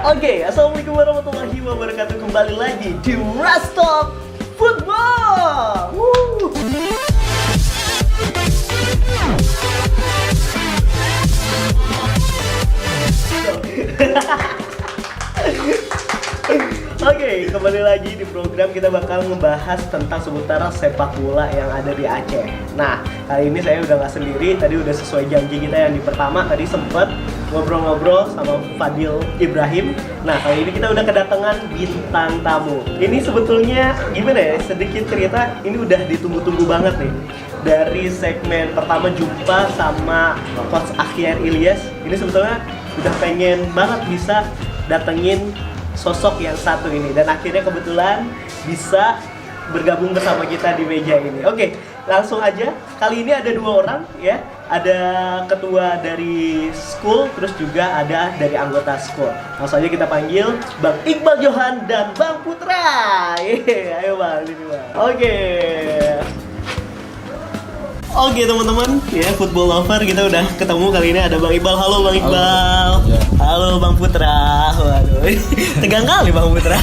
Oke, assalamualaikum warahmatullahi wabarakatuh. Kembali lagi di Rastalk Football. Woo. Oke, kembali lagi di program. Kita bakal ngebahas tentang seputar sepak bola yang ada di Aceh. Nah, kali ini saya udah nggak sendiri. Tadi udah sesuai janji kita yang di pertama. Tadi sempet ngobrol-ngobrol sama Fadil Ibrahim. Nah, kali ini kita udah kedatangan bintang tamu. Ini sebetulnya gimana ya? Sedikit cerita, ini udah ditunggu-tunggu banget nih. Dari segmen pertama jumpa sama Coach Akhyar Ilyas, ini sebetulnya udah pengen banget bisa datengin sosok yang satu ini, dan akhirnya kebetulan bisa bergabung bersama kita di meja ini. Oke, langsung aja. Kali ini ada dua orang ya. Ada ketua dari school, terus juga ada dari anggota school. Langsung aja kita panggil Bang Iqbal Johan dan Bang Putra. Ayo Bang, ini Bang. Oke teman-teman, ya football lover, kita udah ketemu. Kali ini ada Bang Iqbal. Halo Bang Iqbal. Halo Bang Putra. Waduh, tegang kali Bang Putra.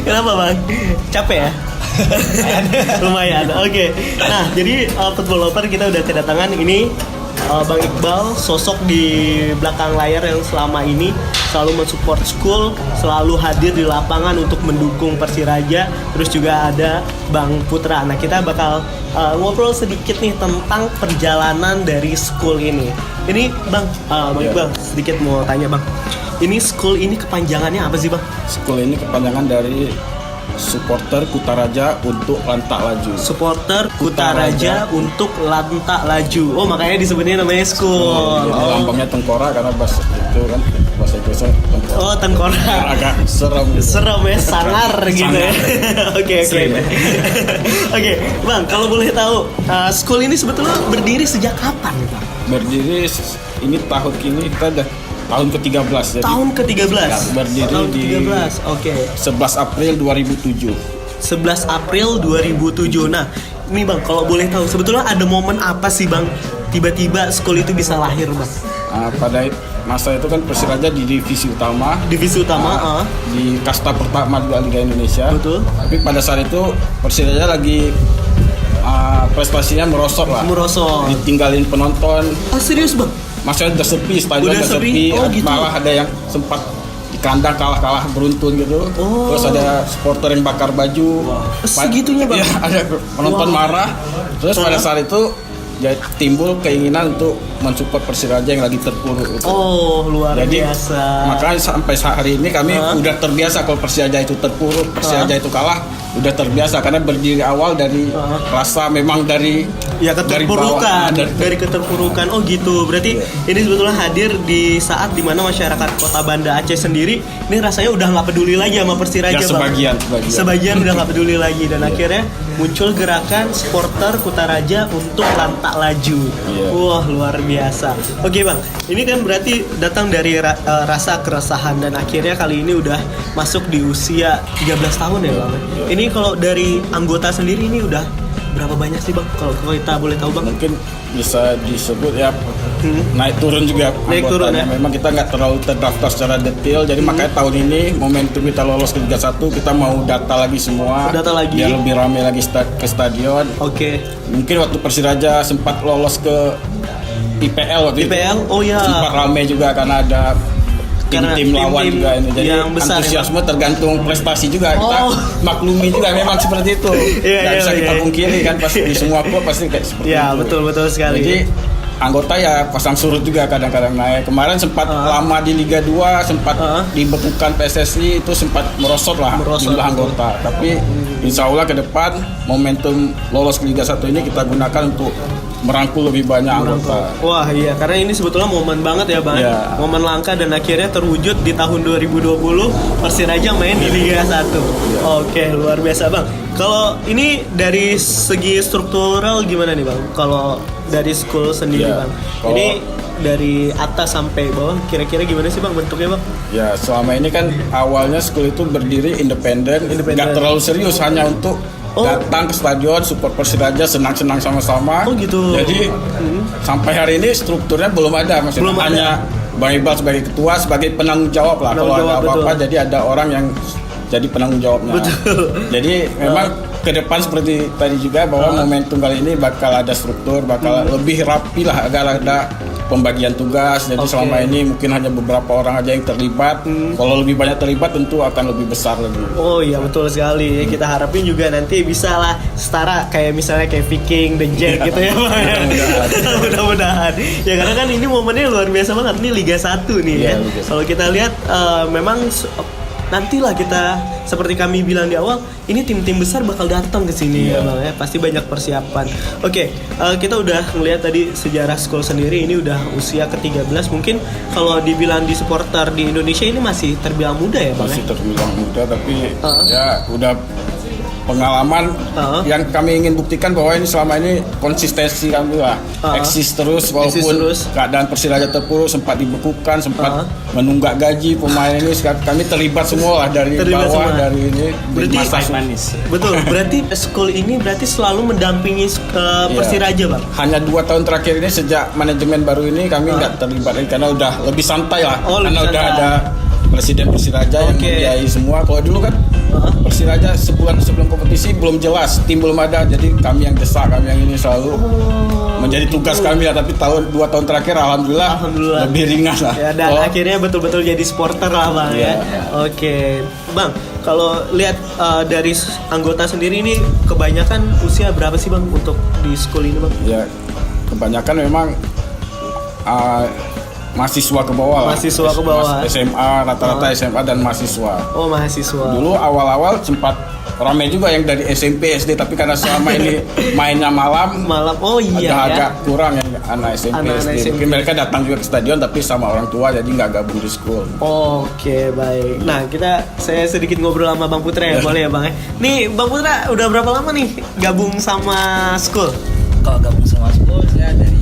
Kenapa Bang? Capek ya? Lumayan. Oke. Nah, jadi football lover, kita udah kedatangan ini Bang Iqbal, sosok di belakang layar yang selama ini selalu mensupport school, selalu hadir di lapangan untuk mendukung Persiraja. Terus juga ada Bang Putra. Nah, kita bakal ngobrol sedikit nih tentang perjalanan dari school ini. Ini Bang Iqbal, sedikit mau tanya Bang. Ini school ini kepanjangannya apa sih Bang? School ini kepanjangan dari Supporter Kutaraja untuk Lantak Laju. Supporter Kutaraja untuk Lantak Laju. Oh, makanya disebutnya namanya school. Lambangnya tengkorak karena bahasa itu kan bahasa Inggrisnya tengkorak. Oh, tengkorak. Agak serem. Serem ya, sangar gitu ya. Oke. Oke, Bang, kalau boleh tahu, school ini sebetulnya berdiri sejak kapan nih, Bang? Berdiri ini tahun ini kita udah tahun ke-13. Jadi tahun ke-13. Ya, berdiri tahun di ke-13. Oke. 11 April 2007. 11 April 2007. Nah, ini Bang, kalau boleh tahu sebetulnya ada momen apa sih Bang tiba-tiba school itu bisa lahir, Bang? Pada masa itu kan Persiraja di divisi utama. Di kasta pertama di Liga Indonesia. Betul. Tapi pada saat itu Persiraja lagi prestasinya merosot lah. Ditinggalin penonton. Oh, serius Bang? Masanya udah sepi, stadion udah sepi. Oh, gitu. Malah ada yang sempat di kandang kalah beruntun gitu. Oh. Terus ada supporter yang bakar baju. Segitunya Bang? Ya, ada penonton marah. Terus pada saat itu ya timbul keinginan untuk mensupport Persiraja yang lagi terpuruk gitu. Oh, luar biasa. Makanya sampai hari ini kami udah terbiasa kalau Persiraja itu terpuruk, Persiraja itu kalah, udah terbiasa karena berdiri awal dari rasa memang dari keterpurukan, dari keterpurukan. Oh gitu. Berarti ini sebetulnya hadir di saat dimana masyarakat Kota Banda Aceh sendiri ini rasanya udah nggak peduli lagi sama Persiraja, ya, sebagian udah nggak peduli lagi, dan akhirnya muncul gerakan supporter Kutaraja untuk Lantak Laju. Wah, luar biasa. Oke Bang, ini kan berarti datang dari rasa keresahan, dan akhirnya kali ini udah masuk di usia 13 tahun ya Bang. Ini kalau dari anggota sendiri ini udah berapa banyak sih Bang? Kalau kita boleh tahu Bang? Mungkin bisa disebut ya naik turun juga anggotanya. Memang kita nggak terlalu terdaftar secara detail, jadi makanya tahun ini momentum kita lolos ke Liga 1, kita mau data lagi semua. Biar lebih ramai lagi ke stadion. Oke. Mungkin waktu Persiraja sempat lolos ke IPL waktu itu. Oh ya. Sempat ramai juga karena ada tim lawan juga ini. Jadi antusiasme tergantung prestasi juga. Kita maklumi juga memang seperti itu. Nggak bisa kita pungkiri kan, pasti di semua klub pasti kayak seperti itu. Betul sekali. Jadi anggota ya pasang surut juga kadang-kadang naik. Kemarin sempat lama di Liga 2, sempat dibekukan PSSI, itu sempat merosot jumlah anggota. Tapi insya Allah ke depan momentum lolos ke Liga 1 ini kita gunakan untuk merangkul lebih banyak anggota. Wah iya, karena ini sebetulnya momen banget ya Bang. Momen langka, dan akhirnya terwujud di tahun 2020 Persiraja main di Liga 1. Oke, luar biasa Bang. Kalau ini dari segi struktural gimana nih Bang? Kalau dari school sendiri Bang, ini dari atas sampai bawah kira-kira gimana sih Bang bentuknya Bang? Ya, selama ini kan awalnya school itu berdiri independen. Nggak terlalu serius, hanya untuk datang ke stadion, support Persiraja, senang-senang sama-sama. Oh gitu. Jadi sampai hari ini strukturnya belum ada, maksudnya hanya Bang Iqbal sebagai ketua, sebagai penanggung jawab lah. Kalau ada apa-apa jadi ada orang yang jadi penanggung jawabnya. Betul. Jadi memang ke depan seperti tadi juga bahwa momentum kali ini bakal ada struktur, bakal lebih rapi lah, agar ada pembagian tugas. Jadi selama ini mungkin hanya beberapa orang aja yang terlibat. Kalau lebih banyak terlibat tentu akan lebih besar lagi. Oh iya betul sekali. Kita harapin juga nanti bisa lah setara kayak misalnya kayak Viking, The Jack gitu ya Bang. Mudah-mudahan. Ya karena kan ini momennya luar biasa banget nih Liga 1 nih ya. Kalau kita lihat memang nantilah kita seperti kami bilang di awal, ini tim-tim besar bakal datang ke sini ya Bang ya. Pasti banyak persiapan. Oke, kita udah ngelihat tadi sejarah school sendiri, ini udah usia ke-13. Mungkin kalau dibilang di supporter di Indonesia ini masih terbilang muda ya Bang. Masih terbilang muda tapi ya udah pengalaman yang kami ingin buktikan bahwa ini selama ini konsistensi kami lah eksis terus walaupun keadaan Persiraja terpuruk, sempat dibekukan, sempat menunggak gaji pemain ini, kami terlibat semua lah dari bawah dari ini masa manis. Betul. Berarti school ini berarti selalu mendampingi Persiraja Bang. Hanya 2 tahun terakhir ini sejak manajemen baru ini kami nggak terlibat lagi karena udah lebih santai lah. Karena udah ada presiden Persiraja yang membiayai semua. Kalau dulu kan Persiraja sebulan sebelum kompetisi belum jelas, tim belum ada, jadi kami yang desak, kami yang ini selalu menjadi tugas kami lah. Tapi 2 tahun terakhir alhamdulillah lebih ringan lah. Ya, dan akhirnya betul-betul jadi supporter lah Bang ya. Oke. Bang, kalau lihat dari anggota sendiri ini kebanyakan usia berapa sih Bang untuk di school ini Bang? Ya, kebanyakan memang mahasiswa ke bawah. Mahasiswa ke bawah. SMA, rata-rata SMA dan mahasiswa. Oh, mahasiswa. Dulu awal-awal sempat ramai juga yang dari SMP, SD, tapi karena selama ini mainnya malam. Oh iya agak kurang yang anak SMP, SD. Mungkin mereka datang juga ke stadion tapi sama orang tua jadi nggak gabung di school. Oke, baik. Nah, saya sedikit ngobrol sama Bang Putra ya, boleh ya Bang ya? Nih, Bang Putra udah berapa lama nih gabung sama school? Kalau gabung sama school saya dari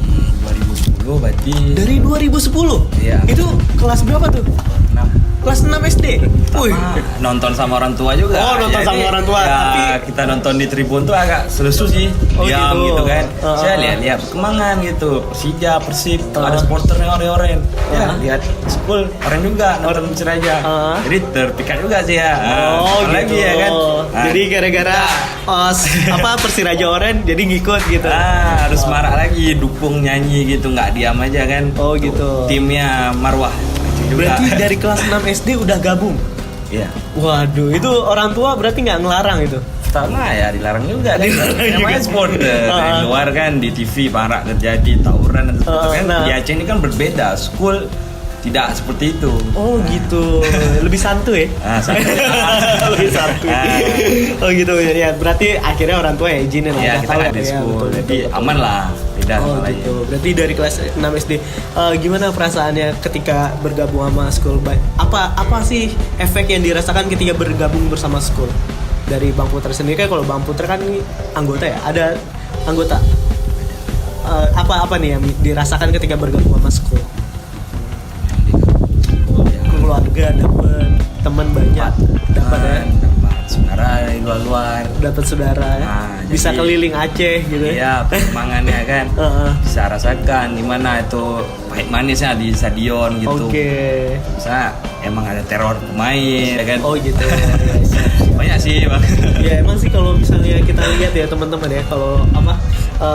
2010 berarti. Dari 2010? Iya. Itu kelas berapa tuh? 6. Kelas 6 SD? Wih, nonton sama orang tua juga. Oh, nonton jadi, sama orang tua. Ya, tapi kita nonton di tribun tuh agak selusu sih. Diam gitu kan. Saya lihat perkembangan gitu. Persija, Persib, ada supporter yang oren-oren. Ya, lihat school oren juga nonton Persiraja. Jadi terpikat juga sih ya. Oh, gitu. Lagi ya kan. Jadi gara-gara Persiraja oren jadi ngikut gitu. Harus marah lagi, dukung nyanyi gitu, nggak diam aja kan. Oh, gitu. Timnya marwah. Juga. Berarti dari kelas 6 SD udah gabung? Iya. Waduh, itu orang tua berarti nggak ngelarang itu? Pertama ya dilarang juga. Namanya sport dari luar kan di TV marak terjadi tawuran dan sebagainya. Kan di Aceh ini kan berbeda. School tidak seperti itu. Oh gitu. Lebih santuy ya? Lebih santuy. Oh gitu ya. Berarti akhirnya orang tua ya izinin lah. Ya kita kan di school. Jadi aman lah. Oh gitu. Berarti dari kelas 6 SD. Gimana perasaannya ketika bergabung sama school? Apa sih efek yang dirasakan ketika bergabung bersama school? Dari Bang Putra sendiri kan, kalau Bang Putra kan ini anggota ya, ada anggota. Apa nih yang dirasakan ketika bergabung sama school? Keluarga dapat, teman banyak dapat ya. Saudara dari luar-luar, dapat saudara ya. Bisa jadi, keliling Aceh gitu ya. Iya, perkembangannya kan. Bisa rasakan gimana itu pahit manisnya di stadion gitu. Bisa emang ada teror pemain ya kan. Oh gitu. Banyak sih Bang. Ya emang sih kalau misalnya kita lihat ya teman-teman ya, kalau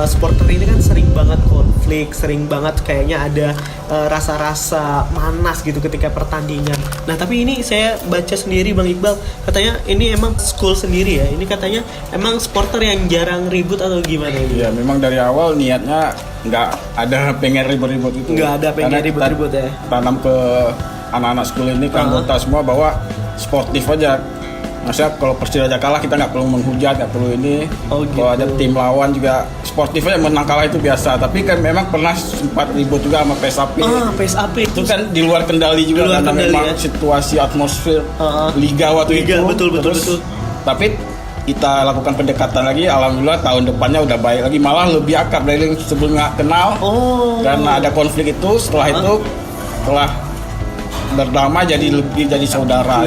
supporter ini kan sering banget konflik, sering banget kayaknya ada rasa-rasa manas gitu ketika pertandingan. Nah tapi ini saya baca sendiri Bang Iqbal, katanya ini emang school sendiri ya, ini katanya emang supporter yang jarang ribut atau gimana ini? Ya memang dari awal niatnya nggak ada pengen ribut-ribut itu. Nggak ada pengen ribut-ribut ya. Tanam ke anak-anak school ini, ke anggota semua bahwa sportif aja. Maksudnya kalau Persiraja kalah kita nggak perlu menghujat, nggak perlu ini. Gitu. Kalau ada tim lawan juga sportif aja, menang kalah itu biasa. Tapi kan memang pernah sempat ribut juga sama PSAP. PSAP itu kan di luar kendali juga karena memang situasi atmosfer liga waktu itu. Betul. Tapi kita lakukan pendekatan lagi, alhamdulillah tahun depannya udah baik lagi, malah lebih akrab dari yang sebelumnya kenal. Karena ada konflik itu, setelah berdamai jadi saudara,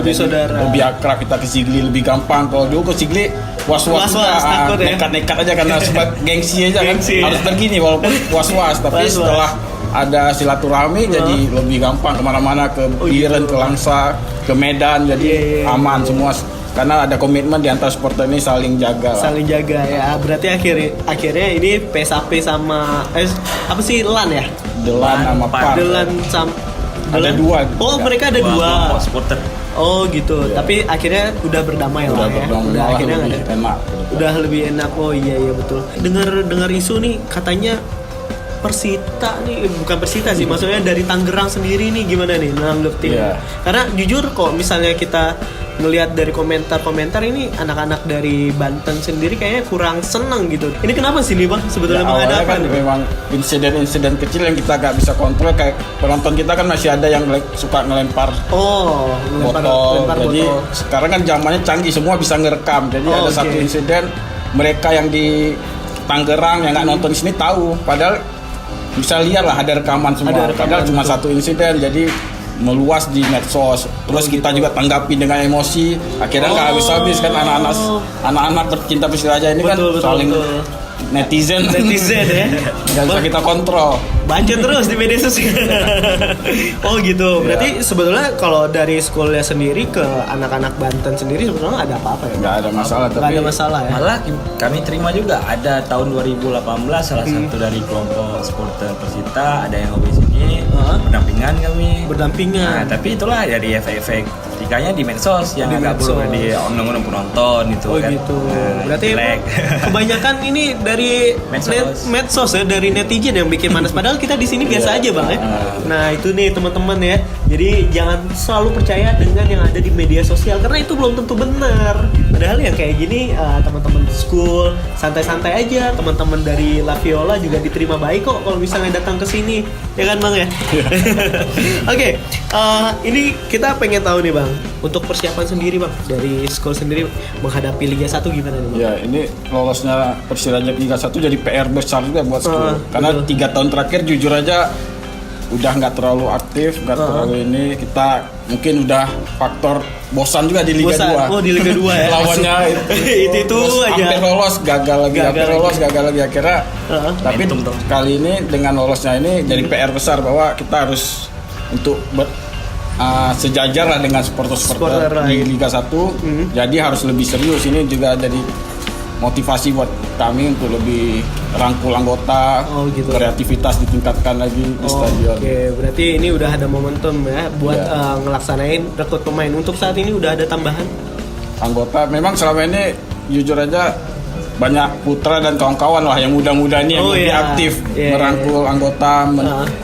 lebih akrab, kita ke Sigli lebih gampang. Kalau dulu ke Sigli was-was juga, takut ya. nekat-nekat aja karena sebab gengsi aja kan Gengsi, harus ya. pergi nih walaupun was-was, tapi Was-was. setelah ada silaturahmi jadi lebih gampang kemana-mana, ke Biren, ke Langsa, ke Medan, jadi Iya. aman semua karena ada komitmen di antara supporter ini saling jaga lah. Saling jaga ya. Berarti akhirnya ini PSAP sama apa sih LAN ya? Delan sama Par. Delan Ada dua. Oh, mereka ada Dua dua. kelompok supporter. Oh gitu. Iya. Tapi akhirnya udah berdamai Udah lah ya. berdamai, Udah malah akhirnya lebih nggak ada. enak. Udah lebih enak. Oh iya betul. Dengar isu nih katanya Persita nih, bukan Persita sih, maksudnya dari Tangerang sendiri nih gimana nih nanggepin? Iya. Karena jujur kok misalnya kita ngelihat dari komentar-komentar ini anak-anak dari Banten sendiri kayaknya kurang seneng gitu. Ini kenapa sih nih Bang? Sebetulnya Ya, awalnya menghadapan kan memang insiden-insiden kecil yang kita gak bisa kontrol, kayak penonton kita kan masih ada yang suka ngelempar Oh, botol. lempar Jadi botol. sekarang kan zamannya canggih, semua bisa ngerekam. Jadi Oh, ada oke. satu insiden mereka yang di Tangerang yang nggak nonton di sini tahu, padahal bisa lihat lah ada rekaman semua. Ada rekaman, Padahal cuma betul. satu insiden, jadi meluas di medsos. Terus kita juga tanggapi dengan emosi. Akhirnya nggak habis-habis kan anak-anak bercinta Persiraja ini Betul, kan saling betul. netizen Ya. nggak bisa kita kontrol. Baca terus di media sosial. Oh gitu. Berarti sebetulnya kalau dari sekolahnya sendiri ke anak-anak Banten sendiri sebetulnya ada apa-apa ya? Nggak ada masalah, Nggak tapi ada masalah ya. Malah kami terima juga ada tahun 2018 salah satu dari kelompok supporter Persita ada yang hobi sini pendampingan kami. Berdampingan. Nah, tapi itulah dari efek-efek ketikanya di medsos yang Di agak medsos. buruk di undang-undang penonton itu Oh kan. gitu. Nah, Berarti jelek. kebanyakan ini dari Medsos. medsos ya, dari netizen yang bikin panas. Padahal kita di sini biasa aja Bang ya. Nah itu nih teman-teman ya. Jadi jangan selalu percaya dengan yang ada di media sosial karena itu belum tentu benar. Padahal yang kayak gini teman-teman school santai-santai aja. Teman-teman dari La Viola juga diterima baik kok kalau misalnya datang ke sini, ya kan Bang ya. Oke, ini kita pengen tahu nih Bang, untuk persiapan sendiri Bang dari school sendiri menghadapi Liga 1 gimana nih Bang? ya ini lolosnya Persiraja Liga 1 jadi PR besar juga buat sekolah. Karena betul. 3 tahun terakhir jujur aja udah nggak terlalu aktif, nggak terlalu ini. Kita mungkin udah faktor bosan juga di Liga Bosan. 2. Oh, di Liga 2 ya. Lawannya itu terus aja. hampir lolos, gagal lagi, hampir Gagal lolos, gagal lagi akhirnya. Tapi Momentum tuh. kali ini dengan lolosnya ini jadi PR besar bahwa kita harus untuk sejajar lah dengan supporter-supporter Supporter di lain. Liga 1. Jadi harus lebih serius. Ini juga jadi motivasi buat kami untuk lebih rangkul anggota, Oh, gitu. kreativitas ditingkatkan lagi di stadion. Oke, berarti ini udah ada momentum ya buat Ya. ngelaksanain rekrut pemain. Untuk saat ini udah ada tambahan. Anggota memang selama ini jujur aja banyak Putra dan kawan-kawan lah yang muda-muda ini yang Oh, lebih iya. aktif Iya, merangkul anggota,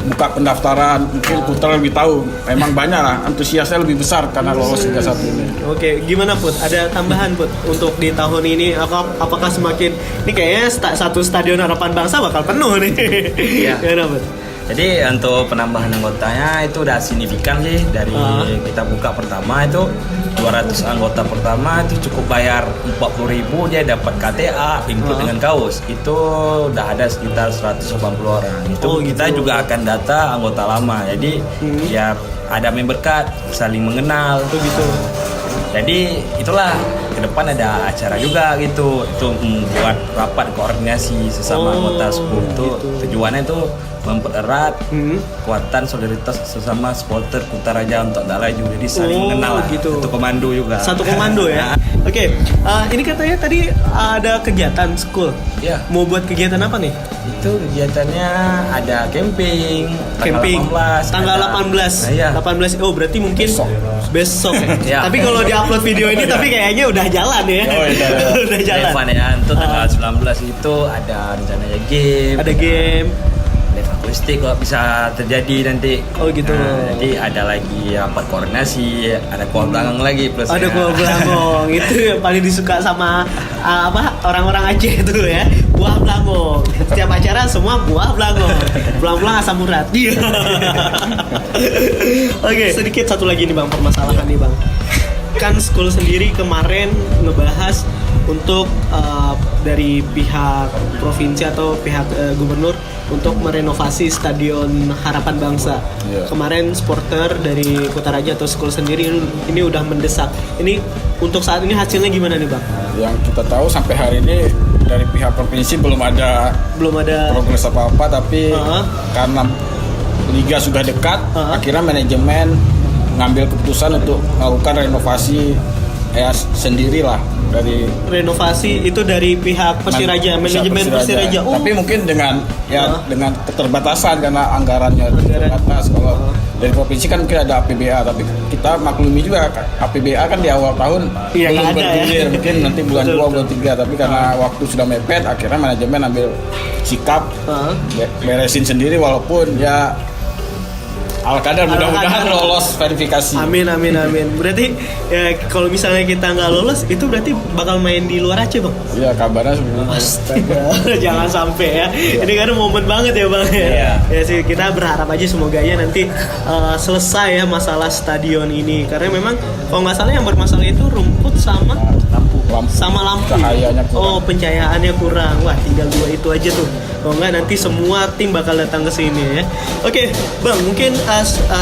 buka pendaftaran. Mungkin Putra lebih tahu. Memang banyak lah, antusiasnya lebih besar karena lolos Liga 1 ini. Oke, gimana Put? Ada tambahan Put untuk di tahun ini? Apakah semakin ini kayaknya satu stadion Harapan Bangsa bakal penuh nih? Iya. Gimana Put? Jadi untuk penambahan anggotanya itu udah signifikan sih dari kita buka pertama itu 200 anggota pertama itu cukup bayar 40.000 dia dapat KTA include dengan kaos. Itu udah ada sekitar 180 orang. Itu Oh, kita gitu. juga akan data anggota lama. Jadi biar ada member card, saling mengenal. Oh gitu. Jadi itulah ke depan ada acara juga gitu untuk membuat rapat koordinasi sesama anggota school itu tujuannya itu mempererat kekuatan solidaritas sesama supporter Kutaraja untuk tak laju, jadi saling mengenal lah. gitu. Satu komando juga. Satu komando ya. Oke, ini katanya tadi ada kegiatan school. Ya, Mau buat kegiatan apa nih? itu kegiatannya ada camping Camping tanggal ada- 18. Nah, iya. 18. Oh, berarti mungkin besok ya. Ya. Tapi kalau di-upload video ini tapi kayaknya udah jalan ya. Oh, iya. Udah jalan. Evan ya, untuk tanggal 19 itu ada rencananya game. Ada game. Live akustik kalau bisa terjadi nanti. Oh, gitu. Nah, jadi ada lagi rapat koordinasi, ada kuah belakang lagi plus. Ada kuah belangong. Itu yang paling disuka sama orang-orang Aceh itu ya. Buah belangong. Setiap acara semua buah belangong. Belang-belang asam urat. Iya. Oke, sedikit satu lagi nih Bang, permasalahan nih Bang. kan school sendiri kemarin ngebahas untuk dari pihak provinsi atau pihak gubernur untuk merenovasi Stadion Harapan Bangsa. Kemarin supporter dari Kutaraja atau school sendiri ini udah mendesak. Ini untuk saat ini hasilnya gimana nih Bang? Yang kita tahu sampai hari ini dari pihak provinsi belum ada progres apa-apa, tapi karena liga sudah dekat, akhirnya manajemen ngambil keputusan untuk melakukan renovasi sendirilah dari renovasi itu dari pihak Persiraja, manajemen Persiraja. Tapi mungkin dengan dengan keterbatasan karena anggarannya terbatas. Kalau dari provinsi kan mungkin ada APBA, tapi kita maklumi juga APBA kan di awal tahun belum bergulir, mungkin nanti bulan 2 bulan 3, tapi karena waktu sudah mepet akhirnya manajemen ambil sikap beresin sendiri, walaupun ya Al-Qadar, mudah-mudahan lolos verifikasi. Amin. Berarti ya kalau misalnya kita nggak lolos, itu berarti bakal main di luar Aceh Bang? Iya, kabarnya sebenarnya. Astaga, jangan sampai ya. Ini kan momen banget ya Bang. Ya sih, kita berharap aja semoga ya nanti selesai ya masalah stadion ini. Karena memang kalau nggak salah yang bermasalah itu rumput sama lampu. Cahayanya kurang. Pencahayaannya kurang. Wah, tinggal 2 itu aja tuh. Kalau nggak nanti semua tim bakal datang ke sini ya. Oke, Bang, mungkin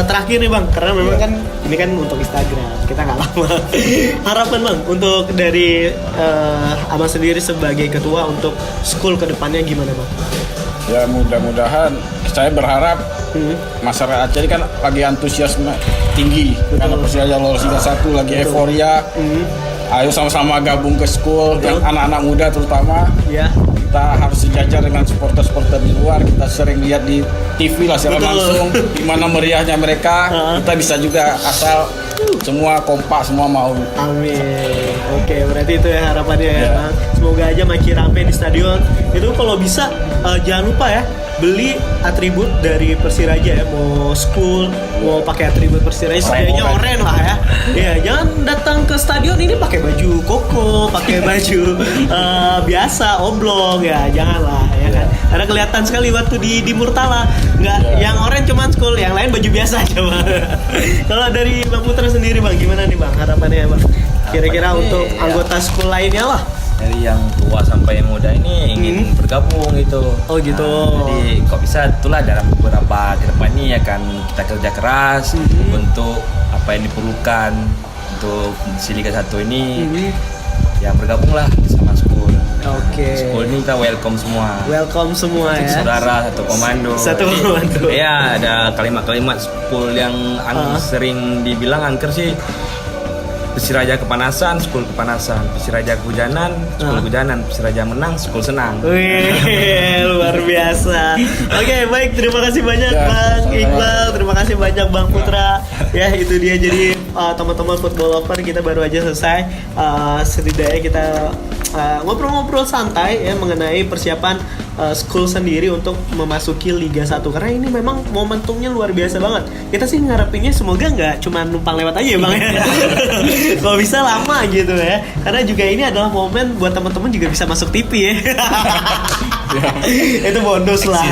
terakhir nih Bang, karena memang kan ini kan untuk Instagram, kita nggak lama. Harapan Bang untuk dari Abang sendiri sebagai ketua untuk school kedepannya gimana Bang? Ya mudah-mudahan, saya berharap masyarakat Aceh ini kan lagi antusiasme tinggi. Betul. Karena Persiraja lolos Liga 1 lagi euforia. Ayo sama-sama gabung ke school, yang anak-anak muda terutama. Ya. Kita harus sejajar dengan supporter-supporter di luar. Kita sering lihat di TV lah secara langsung gimana meriahnya mereka. Kita bisa juga, asal semua kompak, semua mau. Amin. Oke, berarti itu ya harapannya ya Bang. Semoga aja makin rame di stadion. Itu kalau bisa jangan lupa ya, beli atribut dari Persiraja ya, mau school, mau pakai atribut Persiraja, setidaknya oranye lah ya. Ya, jangan datang ke stadion ini pakai baju koko, pakai baju biasa oblong ya, janganlah ya kan. Karena kelihatan sekali waktu di Murtala, nggak yang oranye cuman school, yang lain baju biasa aja Bang. Kalau dari Bang Putra sendiri Bang, gimana nih Bang harapannya Bang? Kira-kira untuk anggota school lainnya lah. Dari yang tua sampai yang muda ini ingin bergabung gitu. Oh gitu. Jadi kok bisa, itulah dalam beberapa kedepan ini akan kita kerja keras untuk apa yang diperlukan untuk si Liga 1 ini. Ya bergabunglah sama school. Oke. School ini kita welcome semua. Welcome semua ya. Saudara satu komando. Satu komando. Ya, ada kalimat-kalimat school yang sering dibilang angker sih. Persiraja kepanasan, school kepanasan. Persiraja kehujanan, school kehujanan. Persiraja menang, school senang. Wih, luar biasa. Oke, baik, terima kasih banyak Bang Iqbal, terima kasih banyak Bang Putra. Ya, itu dia, jadi teman-teman football lover, kita baru aja selesai. Setidaknya kita ngobrol-ngobrol santai ya mengenai persiapan school sendiri untuk memasuki Liga 1, karena ini memang momentumnya luar biasa banget. Kita sih ngarepinnya semoga nggak cuma numpang lewat aja ya Bang ya. Kalau bisa lama gitu ya, karena juga ini adalah momen buat teman-teman juga bisa masuk TV ya. Itu bonus lah,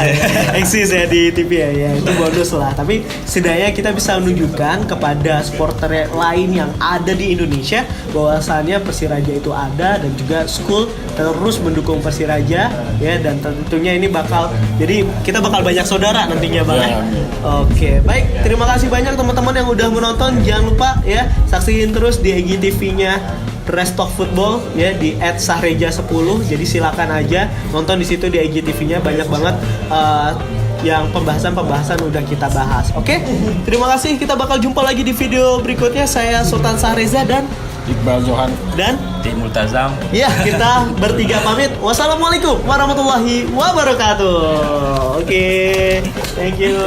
eksis ya di TV ya, itu bonus lah. Tapi setidaknya kita bisa menunjukkan kepada supporter lain yang ada di Indonesia bahwasannya Persiraja itu ada, dan juga school terus mendukung Persiraja ya, dan tentunya ini bakal, jadi kita bakal banyak saudara nantinya Bang ya. Oke, baik, terima kasih banyak teman-teman yang udah menonton. Jangan lupa ya saksiin terus di IGTV-nya Restock Football ya di @sahreja10. Jadi silakan aja nonton di situ di IGTV-nya, banyak banget yang pembahasan udah kita bahas. Oke? Terima kasih. Kita bakal jumpa lagi di video berikutnya. Saya Sultan Sahreza dan Iqbal Johan dan Tim Multazam. Ya, kita bertiga pamit. Wassalamualaikum warahmatullahi wabarakatuh. Oke. Thank you.